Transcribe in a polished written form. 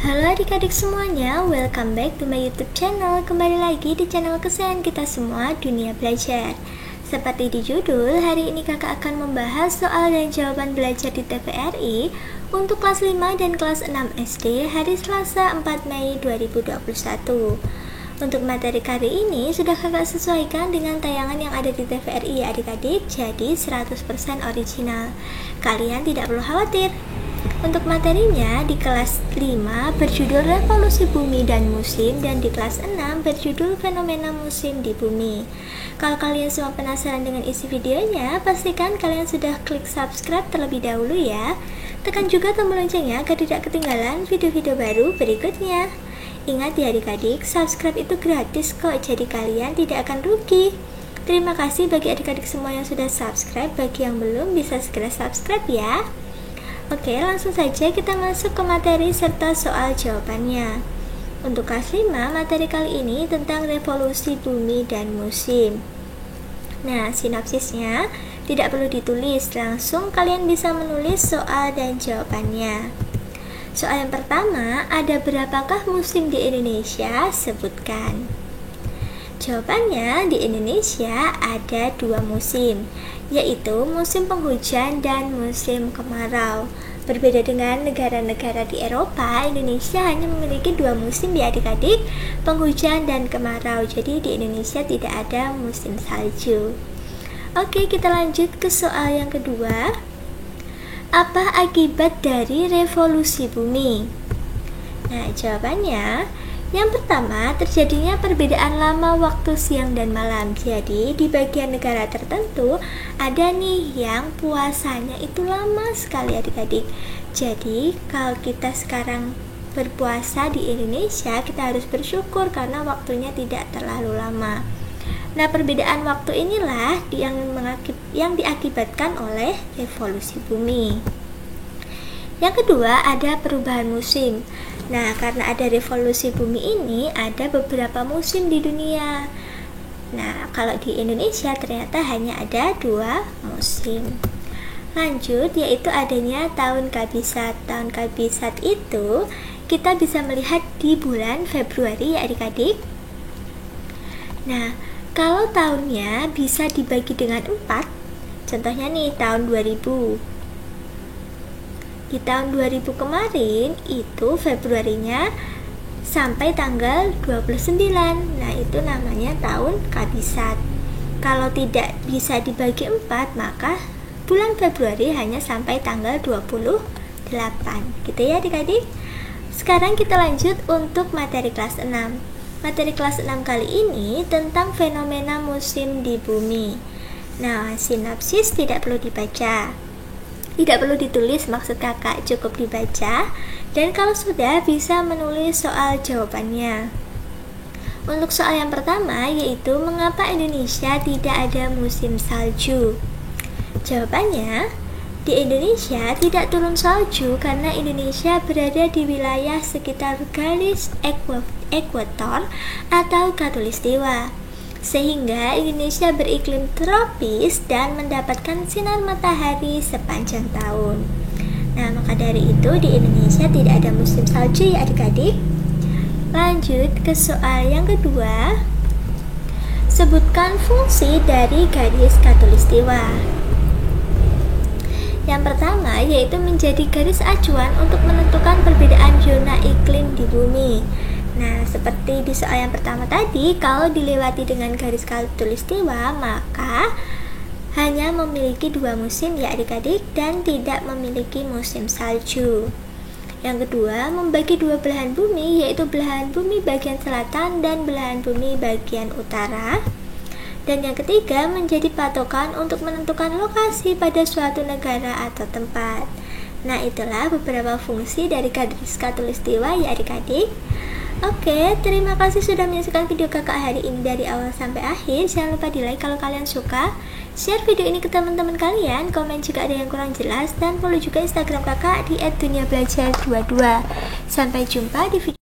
Halo adik-adik semuanya, welcome back to my YouTube channel. Kembali lagi di channel kesayangan kita semua, Dunia Belajar. Seperti di judul, hari ini kakak akan membahas soal dan jawaban belajar di TVRI untuk kelas 5 dan kelas 6 SD hari Selasa 4 Mei 2021. Untuk materi kali ini sudah kakak sesuaikan dengan tayangan yang ada di TVRI ya adik-adik, jadi 100% original. Kalian tidak perlu khawatir. Untuk materinya di kelas 5 berjudul Revolusi Bumi dan Musim, dan di kelas 6 berjudul Fenomena Musim di Bumi. Kalau kalian semua penasaran dengan isi videonya, pastikan kalian sudah klik subscribe terlebih dahulu ya. Tekan juga tombol loncengnya agar tidak ketinggalan video-video baru berikutnya. Ingat ya adik-adik, subscribe itu gratis kok, jadi kalian tidak akan rugi. Terima kasih bagi adik-adik semua yang sudah subscribe, bagi yang belum bisa segera subscribe ya. Oke, langsung saja kita masuk ke materi serta soal jawabannya. Untuk kelas 5, materi kali ini tentang revolusi bumi dan musim. Nah, sinopsisnya tidak perlu ditulis, langsung kalian bisa menulis soal dan jawabannya. Soal yang pertama, ada berapakah musim di Indonesia? Sebutkan. Jawabannya, di Indonesia ada 2 musim, yaitu musim penghujan dan musim kemarau. Berbeda dengan negara-negara di Eropa, Indonesia hanya memiliki 2 musim ya adik-adik, penghujan dan kemarau. Jadi di Indonesia tidak ada musim salju. Oke, kita lanjut ke soal yang kedua. Apa akibat dari revolusi bumi? Nah, jawabannya, yang pertama, terjadinya perbedaan lama waktu siang dan malam. Jadi, di bagian negara tertentu ada nih yang puasanya itu lama sekali adik-adik. Jadi, kalau kita sekarang berpuasa di Indonesia, kita harus bersyukur karena waktunya tidak terlalu lama. Nah, perbedaan waktu inilah yang diakibatkan oleh revolusi bumi. Yang kedua, ada perubahan musim. Nah, karena ada revolusi bumi ini, ada beberapa musim di dunia. Nah, kalau di Indonesia ternyata hanya ada 2 musim. Lanjut, yaitu adanya tahun kabisat. Tahun kabisat itu kita bisa melihat di bulan Februari ya adik-adik. Nah, kalau tahunnya bisa dibagi dengan 4, contohnya nih tahun 2000. Di tahun 2000 kemarin itu Februarinya sampai tanggal 29. Nah, itu namanya tahun kabisat. Kalau tidak bisa dibagi 4, maka bulan Februari hanya sampai tanggal 28. Gitu ya adik-adik. Sekarang kita lanjut untuk materi kelas 6. Materi kelas 6 kali ini tentang fenomena musim di bumi. Nah, sinopsis tidak perlu dibaca. Tidak perlu ditulis, maksud kakak, cukup dibaca. Dan kalau sudah, bisa menulis soal jawabannya. Untuk soal yang pertama, yaitu mengapa Indonesia tidak ada musim salju? Jawabannya, di Indonesia tidak turun salju karena Indonesia berada di wilayah sekitar garis ekuator atau khatulistiwa, sehingga Indonesia beriklim tropis dan mendapatkan sinar matahari sepanjang tahun. Nah, maka dari itu di Indonesia tidak ada musim salju ya adik-adik. Lanjut ke soal yang kedua. Sebutkan fungsi dari garis khatulistiwa. Yang pertama yaitu menjadi garis acuan untuk menentukan perbedaan zona iklim di bumi. Nah, seperti di soal yang pertama tadi, kalau dilewati dengan garis khatulistiwa, maka hanya memiliki 2 musim ya adik-adik dan tidak memiliki musim salju. Yang kedua, membagi 2 belahan bumi, yaitu belahan bumi bagian selatan dan belahan bumi bagian utara. Dan yang ketiga, menjadi patokan untuk menentukan lokasi pada suatu negara atau tempat. Nah, itulah beberapa fungsi dari garis khatulistiwa ya adik-adik. Oke, terima kasih sudah menyaksikan video kakak hari ini dari awal sampai akhir. Jangan lupa di like kalau kalian suka, share video ini ke teman-teman kalian, komen jika ada yang kurang jelas, dan follow juga Instagram kakak di @duniabelajar22. Sampai jumpa di video